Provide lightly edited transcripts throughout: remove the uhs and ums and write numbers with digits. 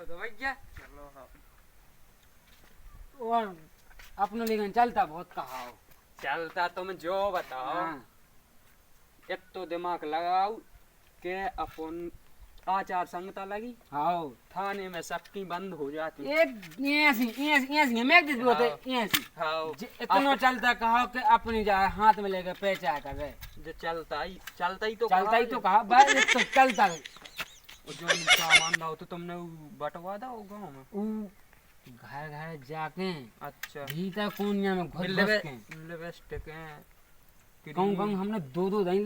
तो भैया चलो हाँ। और अपने लेकिन चलता बहुत कहा हो। चलता तुम जो बताओ। हाँ। एक तो दिमाग लगाओ के अपन आचार संहिता लगी हाँ थाने में सबकी बंद हो जाती। एक ऐसी मैं किस होते ऐसी हाँ इतना चलता कहा कि अपनी जा हाथ में लेकर पेचा कर रहे जो चलता ही तो कहा भाई तो चलता है। जो सामान लाओ तो तुमने बंटवा दो गाँव में घर घर जाके अच्छा भीतर कोनिया में घुस घुस के लिपस्टिक कौन हमने दो दिन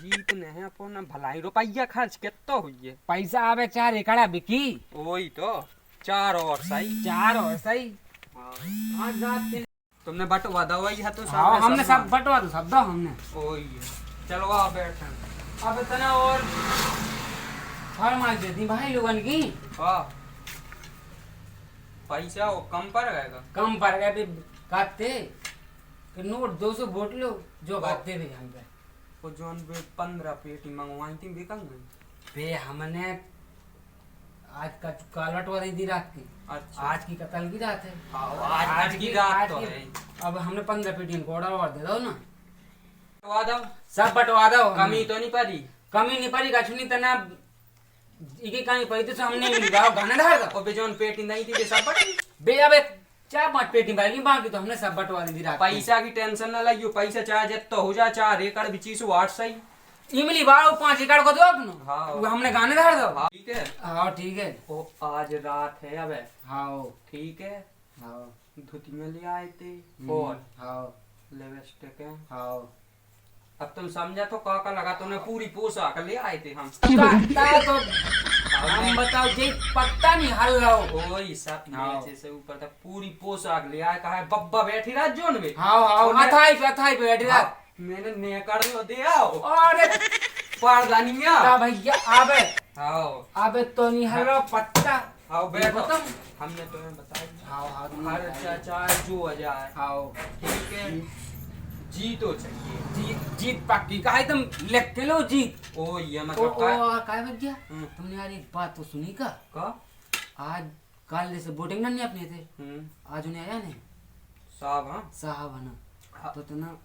जीत ने है अपन भलाई रुपया खर्च कितना हुई है पैसा आवे 4 एकड़ा बिकी वही तो 4 और सही आज रात के तुमने बंटवा दो वही है तो हाँ हमने सब बंटवा दो सब दो हमने वही है। चलो आओ बैठ अब इतना और फरमाइश देती भाई लोगन की हाँ पैसा वो कम पड़ गएगा कम पड़ गए भी काटते कि नोट 200 वोट लो जो काटते भी हम पे वो जोन पे 15 पेटी मंगवाई थी बिकल गई बे हमने आज का काल बटवा दी रात की अच्छा आज की कतल की रात है आज की रात तो है अब हमने 15 पेटी को ऑर्डर और दे दो ना बटवा दो सब बटवा दो कमी तो नहीं पड़ी कमी नहीं पड़ी कछनी तना इके कहीं पड़ी तो हमने मिल गाओ गाना डाल दो और बेजोन पेटी नहीं थी सब बटी बे अब 4-5 पेटी बाकी बाकी तो हमने सब बटवा दी रात पैसा की टेंशन ना लगियो पैसा चाहे जितना हो जा 4 एकड़ बिची सो 8 सही इमली बाड़ो 5 एकड़ को दो अपनो हाँ वो हमने गाने धार दो हाँ ठीक है हाँ ठीक है ओ आज रात है अब हाँ ठीक है हाँ धुती में ले आए थे और हाँ लिपस्टिक है हाँ अब तुम समझा तो का लगा तुमने पूरी पोशाक ले आए थे हम तो हम बताओ जे पत्ता नहीं हल रहो ओही सब हाँ। नीचे से ऊपर तक पूरी पोशाक ले आए कहा है बब्बा बैठी रात जोन में हाँ हाँ अथाई पे बैठी रहा मैंने नेकर लो दे आओ अरे पारदानिया का भैया आबे आओ आबे तो नहीं हल रहो पत्ता आओ बैठो बताओ हमने तुम्हें बताया हाँ हाँ खर्चा चाहे जो आ जाए हाँ ठीक है जी तो चाहिए जीत पक्की का तुम लिख के लो जीत ओ ये ओ मतलब काय भैया तुमने यार एक बात तो सुनी का आज कल जैसे बोटिंग नहीं अपने थे आज उन्हें आया नहीं साहब हाँ साहब है ना तो ना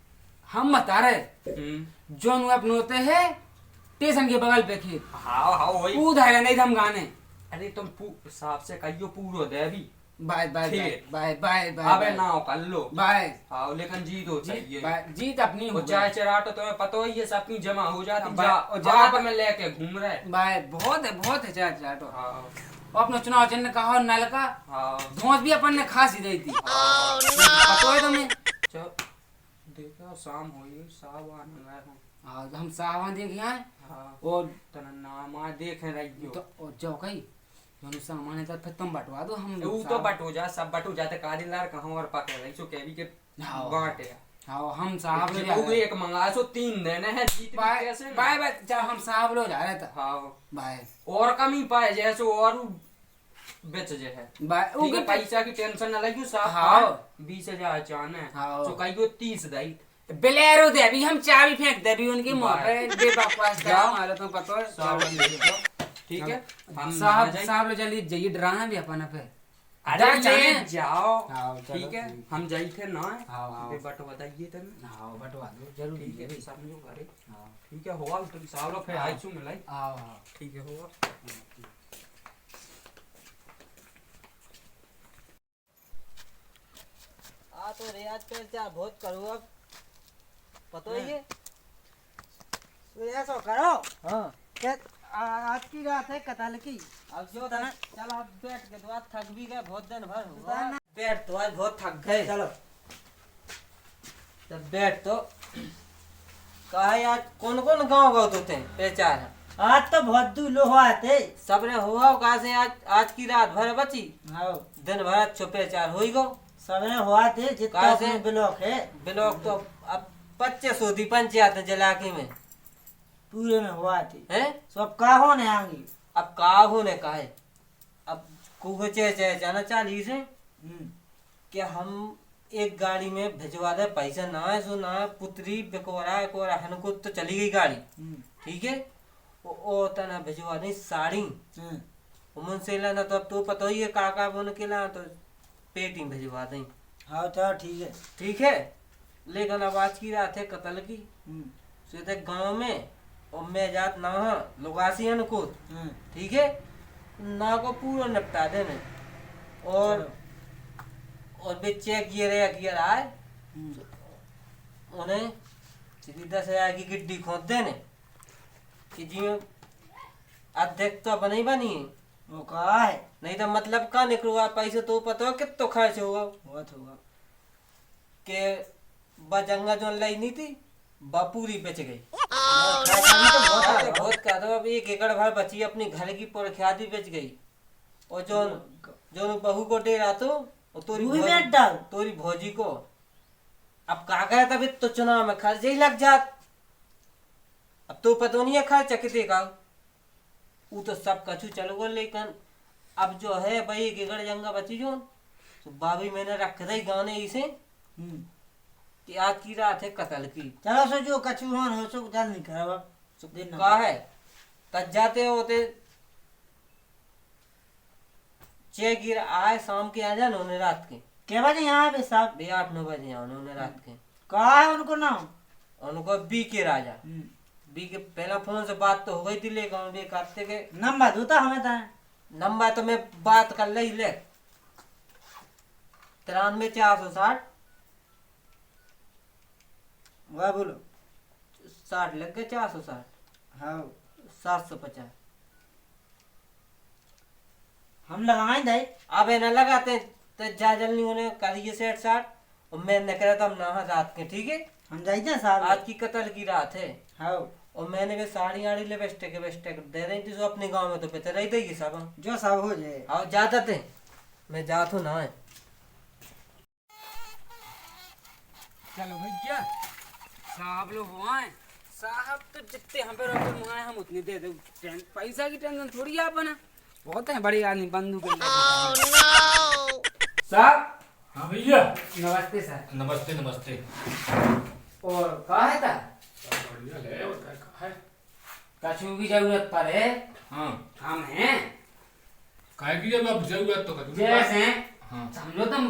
हम बता रहे जो अपने होते हैं स्टेशन के बगल पे खेत हाँ हाँ वही उधर नहीं हम गाने अरे तुम साहब से कहियो पूरो देवी bye bye bye bye bye अबे ना कर लो बाय हाँ लेकिन जीत हो चाहिए जीत अपनी वो चाय चराटो तुम्हें पता ही है सबकी जमा हो जाती जा में लेके घूम रहे बाय बहुत है चाय चराटो हाँ अपना चुनाव चिन्ह कहा नलका हाँ धोस भी अपन ने खासी दी थी पता है तुम्हें देखो शाम हुई साहब आने गए हूँ हाँ हम साहब देखे आए हाँ और तना नामा देखे रही तो और जाओ कहीं दोनों सामान है तो फिर तुम बंटवा दो हम वो तो बटो जा सब बटो जाते कारीलार कहाँ और पकड़ रही सो कहवी के बांटे हाँ हम साहब लोग वो एक मंगा सो 3 देने हैं जीत बाय कैसे बाय बाय जब हम साहब लोग जा रहे थे हाँ बाय और कमी पाए जैसे और बेच जे है बाय ठीक है पैसा की टेंशन ना लगी साहब हाँ 20,000 चाहने हाँ तो कहियो 30 दई बिलेरो दे अभी हम चाबी फेंक दे अभी उनकी मुंह पे दे बकवास कर हमारा तो पता है ठीक है हम साहब लोग जल्दी जाइए डराना भी अपन पे अरे चले जाओ हाँ, ठीक है हम जाई थे ना हाँ बट बताइए तने हाँ बटवा दो जरूर ठीक है समझो करे हाँ ठीक है होगा तो साहब लोग फिर आई सु मिलाई हाँ हाँ ठीक है होगा आ तो रियाज पे चार बहुत करो अब पता ही है तो ऐसा करो हाँ क्या आज की रात है कतल की अब जो तना चल आप बैठ के तो आज थक भी गए बहुत दिन भर हुआ बैठ तो आज बहुत थक गए चलो तब बैठ तो कहा आज कौन कौन गाँव गए तो थे पहचान आज तो बहुत दूलो हुआ थे सबने हुआ कहा से आज की रात भर बची हाँ दिन भर अच्छो पहचान हुई गो सबने हुआ थे जितना कहाँ से? ब्लॉक है ब्लॉक तो अब 25 होती पंचायत जलाकी में पूरे में हुआ थे हैं सब काहो ने आएंगे अब काहू ने कहा है अब कुछ जाना चाहिए से कि हम एक गाड़ी में भिजवा दे पैसा ना है सो ना है पुत्री बेकोरा कोरा हनको तो चली गई गाड़ी ठीक है वो तना भिजवा दी साड़ी मुझसे लेना तो अब तो पता ही है काका बोने के ला तो पेटी भिजवा दें। हाँ तो ठीक है। ठीक है, लेकिन अब आज की रात है कत्ल की, हम्म, सीधे गांव में और मैं जात ना लुगासी को, हम्म, ठीक है, ना को पूरा निपटा देने और चलो। और बच्चे गियर आए हम्म, उन्हें सीधी 10,000 की गिड्डी खोद देने कि जी अध्यक्ष तो बनी बनी है, वो कहा है नहीं तो मतलब का निकलूगा पैसे तो पता हो कितना खर्च होगा बहुत होगा। के बजंगा जो लाई नहीं थी पूरी बेच गई। बहुत का तो अब 1 एकड़ भर बची अपनी घर की प्रख्याति बेच गई और जो जो बहू को डेरा तो और तोरी भौजी को अब का गया तभी तो चुनाव में खर्च ही लग जात। अब तो पता नहीं है खर्च कितने का, वो तो सब कछु चलो लेकिन अब जो है भाई 1 एकड़ जंगा बची जो तो बाबी मैंने रख दी गाने इसे हम्म, कि आज की रात है कत्ल की। चलो सो जो कछु हो सो जल्द नहीं करो अब। का है तज जाते होते चे गिर आए शाम के आ जाए उन्होंने रात के क्या बजे यहाँ पे साहब? 8-9 बजे आए उन्होंने रात के। कहा है उनको नाम? उनको बी के राजा हम्म, बी के पहला फोन से बात तो हो गई थी लेकिन बे करते के नंबर दो तो हमें था। नंबर तो मैं बात कर ली ले 93-460 वह बोलो। 60 लग गए 460 हाँ 750। हम लगाए दे। अब है ना लगाते तो जा जल्दी उन्हें करिए 60 और मैं न करे तो हम ना रात के, ठीक है। हम जाते हैं साहब। आज की कत्ल की रात है हाँ और मैंने भी साड़ी आड़ी ले बेस्टे दे रही थी जो अपने गांव में तो बेहतर रही देगी सब। जो सब हो जाए। आओ जाता थे मैं जात हूँ ना है। चलो भैया साहब लोग हो आए। साहब तो जितने हम पे रुपये मंगाए हम उतने दे दो। पैसा की टेंशन थोड़ी है अपना, बहुत है बड़ी आदमी बंदूक साहब। हाँ भैया नमस्ते सर। नमस्ते नमस्ते। और कहा है था सब बढ़िया है और क्या कहा है? कछु की जरूरत पड़े हाँ हम हैं काय की जब जरूरत तो कर जैसे हाँ समझो तुम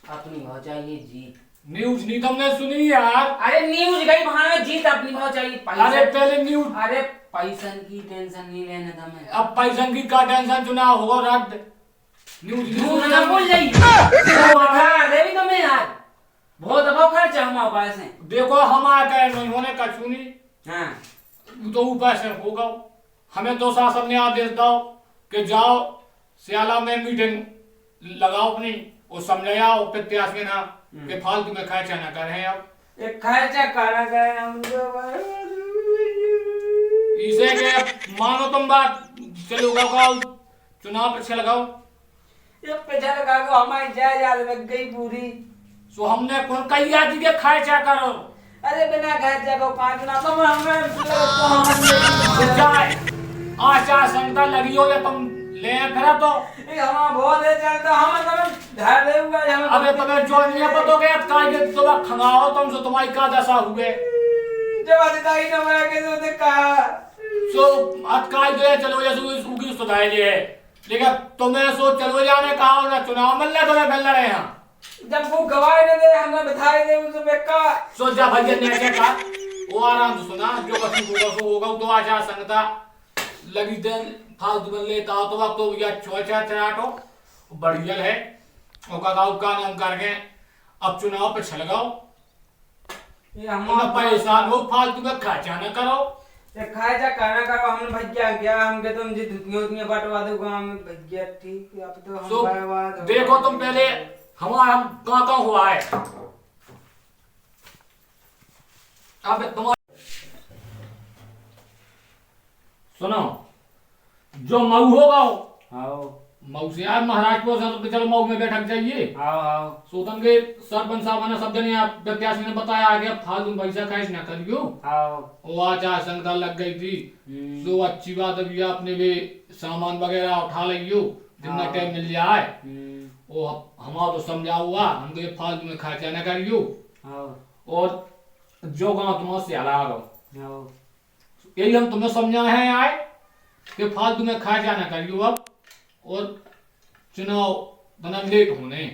अपनी भाव चाहिए जीत। न्यूज नहीं तुमने सुनी यार? अरे न्यूज गई वहां में जीत अपनी भाव चाहिए अरे पहले न्यूज। अरे पैसन की टेंशन नहीं लेने तुम्हें। अब पैसा की का टेंशन चुनाव होगा रात न्यूज न्यूज ना बोल जाइए तो बता दे भी तुम्हें यार बहुत दबाव खर्चा हमारे पास है। देखो हम आ गए नहीं होने का चुनी हाँ तो ऊपर से होगा। हमें तो शासन ने आदेश दो कि जाओ सियाला में मीटिंग लगाओ अपनी और समझाओ प्रत्याशी ना कि फालतू में खर्चा ना करें। अब एक खर्चा करा गए हम इसे के मानो तुम बात चलो लगाओ चुनाव पीछे लगाओ। एक पैसा लगा को हमारी जायदाद लग गई पूरी। सो हमने कौन कही आज के खर्चा करो। अरे बिना खर्चा को 5 ना तो हमें जाए आचार संहिता लगी हो या तुम ले फिर तो ये हमारा बहुत है चलता हम तो घर ले हुआ हम। अबे तुम्हें जो नहीं पता के काय के तो खंगाओ तुम सो तुम्हारी का दशा हुए जब अधिकारी ने मैं के तो देखा सो अटकाई दे चलो ये उसकी सुधाई ले लेकिन तुम्हें सो चलो जाने कहा ना चुनाव मिलने तुम्हें मिल रहे हैं जब वो गवाही ने दे हमने बिठाई दे उसे बेका सो जा भजन ने ऐसे कहा वो आराम से सुना जो कभी होगा सो होगा तो आचार संहिता लगी दिन फालतू में लेता हो तो वक्त तो या छोटा चराटो बढ़िया है और का नाम करके अब चुनाव पे छलगाओ। ये हम हमारा पैसा लो फालतू में खर्चा न करो। ये खर्चा करना करो हमने भैया गया हमके तुम जी दुनिया बंटवा दो गांव में भैया ठीक अब तो हम सो बर्बाद हो देखो तुम पहले हमारा हम कहाँ हुआ है अब तुम्हारे सुनो जो मऊ होगा आओ मऊ से यार महाराजपुर से चलो मऊ में बैठक जाइए। आओ आओ सोतन के सरपंच साहब ने सब जने आप प्रत्याशी ने बताया आगे फालतू पैसा खर्च ना करियो। आओ वो आचार संहिता लग गई थी जो अच्छी बात अभी आपने भी सामान वगैरह उठा लियो जितना टाइम मिल जाए वो हमारा तो समझा हुआ हमको ये फालतू में खर्चा न करियो। आओ और जो गाँव तुम्हारा से अलग आओ यही हम तुम्हें समझाए हैं आए कि फालतू में खर्चा न करियो। अब और चुनाव बना लेट होने।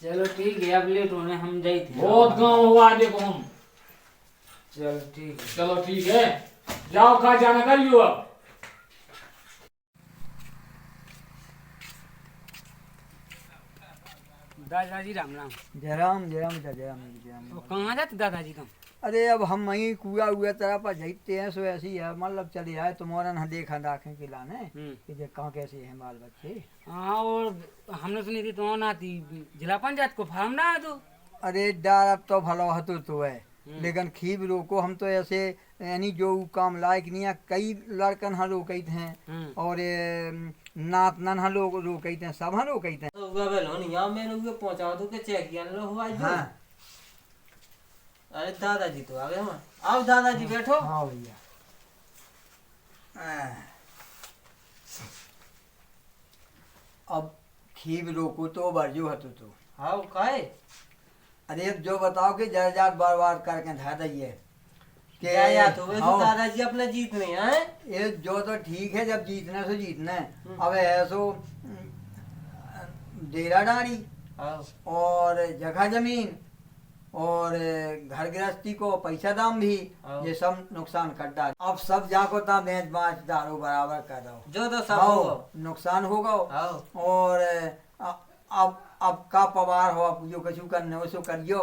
चलो ठीक है, अब लेट होने हम जाई थे। बहुत गाँव हुआ देखो हम। चलो ठीक है। चलो ठीक है, जाओ खा जाना कर लियो अब। दादाजी राम राम। जयराम जयराम जयराम जयराम। तो कहाँ जाते दादाजी तुम? अरे अब हम वहीं कुआ हुआ तरह पर जाते हैं, सो ऐसी है मतलब चले आए तुम्हारा ना देखा दाखें के लाने कि जे कहाँ कैसे हैं बाल बच्चे। हाँ, और हमने सुनी थी तो ना थी जिला पंचायत को फार्म ना है तो। अरे डार अब तो भलो हतो तो है, लेकिन खीब रोको हम तो ऐसे यानी जो काम लायक नहीं है, कई लड़कन हाँ रोकई थे और नात नन हाँ लोग रोकई थे, सब हाँ रोकई थे। तो हुआ बेलो नहीं यार, मैंने हुए पहुंचा दो के चेक किया लो हुआ जो। हाँ अरे दादाजी तो आ गए हम। आओ दादाजी बैठो। हाँ भैया। अब खीब रोको तो बरजो हतो तो। आओ काहे? अरे अब जो बताओ कि जायदाद बर्बाद करके धा दइए कि क्या याद हो गई हाँ, दादाजी अपने जीत नहीं आए। ये जो तो ठीक है, जब जीतना सो जीतना है। अब है सो डेरा डारी आओ और जगह जमीन और घर गृहस्थी को पैसा दाम भी, ये सब नुकसान कर डाल। अब सब जाको ता बेच बाच दारो बराबर कर दो, जो तो सब हाँ, हो। नुकसान होगा। आओ और अब का पवार हो, अब जो कछु करने हो सो करियो।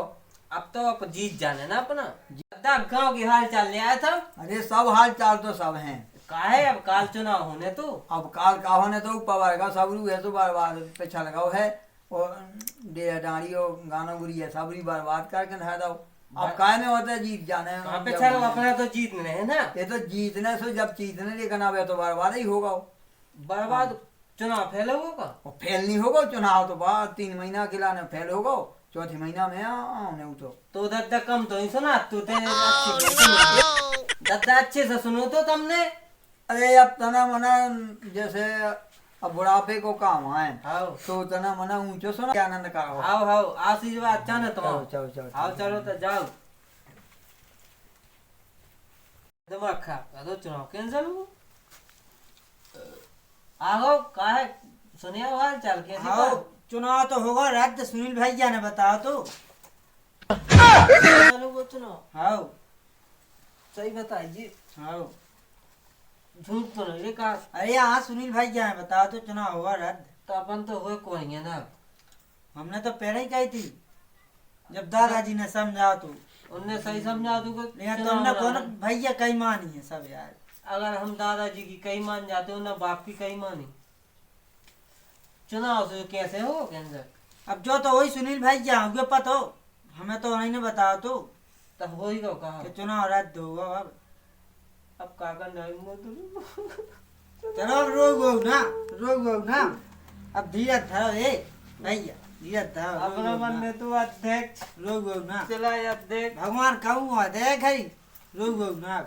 अब तो आप जीत जाने ना अपना। दादा गांव की हाल चाल ले आया था। अरे सब हाल चाल तो सब हैं। काहे अब काल चुनाव होने तो। अब काल का होने तो पवार का सबरू है तो बर्बाद पीछा लगाओ है और डेरा डाड़ी और गाना गुरी है सबरी बर्बाद करके नहा दो। अब काय में होता है जीत जाने पे चलो अपना तो जीत नहीं है ना। ये तो जीतने से जब जीतने लेकिन अब तो बर्बाद ही होगा। बर्बाद चुनाव फैले होगा। और फेल नहीं होगा चुनाव तो बाद 3 महीना के लाने फेल होगा, चौथी महीना में आने तो दद्दा कम तो ही सुना तू दद्दा अच्छे से सुनो तो तुमने। अरे अब तना मना जैसे अब बुढ़ापे को काम आए आओ तो तना मना ऊंचो सुना क्या आनंद का हो। आओ आओ आशीर्वाद अच्छा ना तुम। चलो चलो आओ चलो तो जाओ। दिमाग खराब कर दो, चुनाव कैंसिल हो। आओ काहे सुनिए हाल चाल कैसे आओ चुनाव तो होगा रद्द, सुनील भैया ने बताओ तो। चलो वो चुनाव। आओ सही बताइए, आओ। झूठ तो नहीं कहा। अरे हाँ सुनील भैया ने बताओ तो चुनाव होगा रद्द। तो अपन तो हुए कोई है ना। हमने तो पहले ही कही थी जब दादाजी ने समझाओ तो। उनने सही समझा दूंगा। लेकिन तुमने कौन भैया कई मानी है सब यार। अगर हम दादाजी की कई मान जाते हो ना बाप की कई मानी, चुनाव से कैसे हो कैंसर। अब जो तो वही सुनील भैया होंगे पता हो, हमें तो उन्हीं ने बताओ तो तब हो ही गो कहा कि चुनाव रद्द होगा। अब का करना है चलो अब रोक ना, अब धीरज धरो ए भैया, धीरज धरो। अपना मन में तो अध्यक्ष रोक ना, चला अध्यक्ष भगवान कहूँ देख है रोक ना।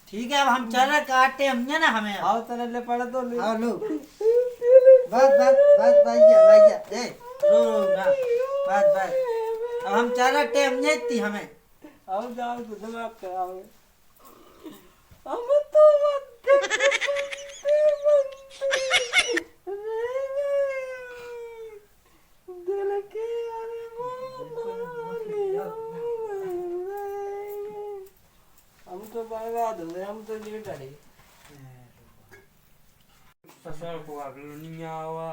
ठीक है अब हम चल रहे काटे हमने ना हमें। आओ तरह ले पड़ा तो ले। आओ लो बस भैया ए रो ना, बस अब हम चल रहे टेम नहीं थी हमें। आओ जाओ तो दिमाग खराब है। हम तो दिल के हम तो बर्बाद हो गए, हम तो नहीं डरे। ससुर को अगलो नहीं आवा।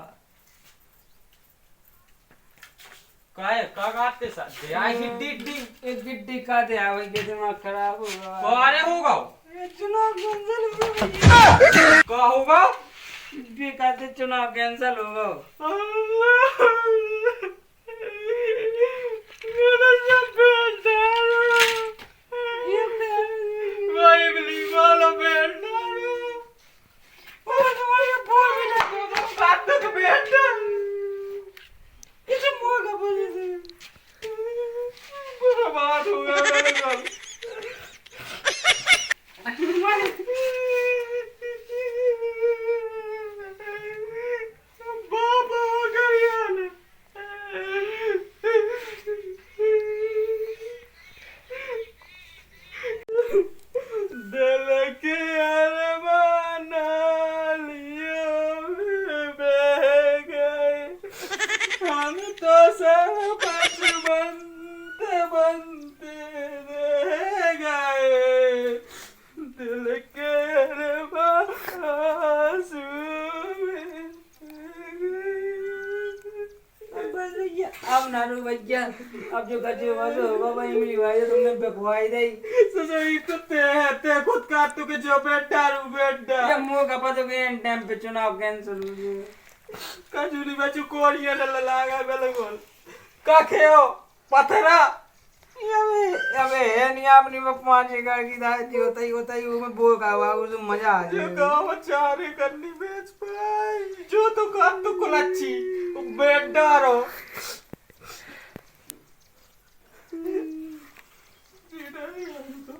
काय का काटते साथ आई गिड्डी एक गिड्डी का दे आवे के दिमाग खराब होगा। कौन होगा ये चुनाव कैंसिल होगा। का होगा गिड्डी का दे चुनाव कैंसिल होगा। मेरा सब बेटा भाई बिली वाला बेटा और ये बोल भी ना तो बात तो बेटा इसे मोगा बोले से बर्बाद हो गया मेरे साथ। बाबा हो गया ना। तो सरपंच बनते बनते रह गए दिल के पास भैया। अब नानू भैया अब जो कच्चे बस होगा भाई मेरी भाई तुमने बकवाई दई ससुरी कुत्ते हैं ते खुद का तू के जो बेटा रू बेटा ये मुंह का पता के टाइम पे चुनाव कैंसिल हो गया कजूरी बच्चू कोड़िया लागा बिल्कुल का खेओ पथरा अबे है नहीं अपनी पांच एकड़ की दादी होता ही वो में बो का हुआ उस मजा आ जाए गांव चारे करनी बेच पाई जो तो कर तो कुलच्छी बेटा रो जीना ही हम तो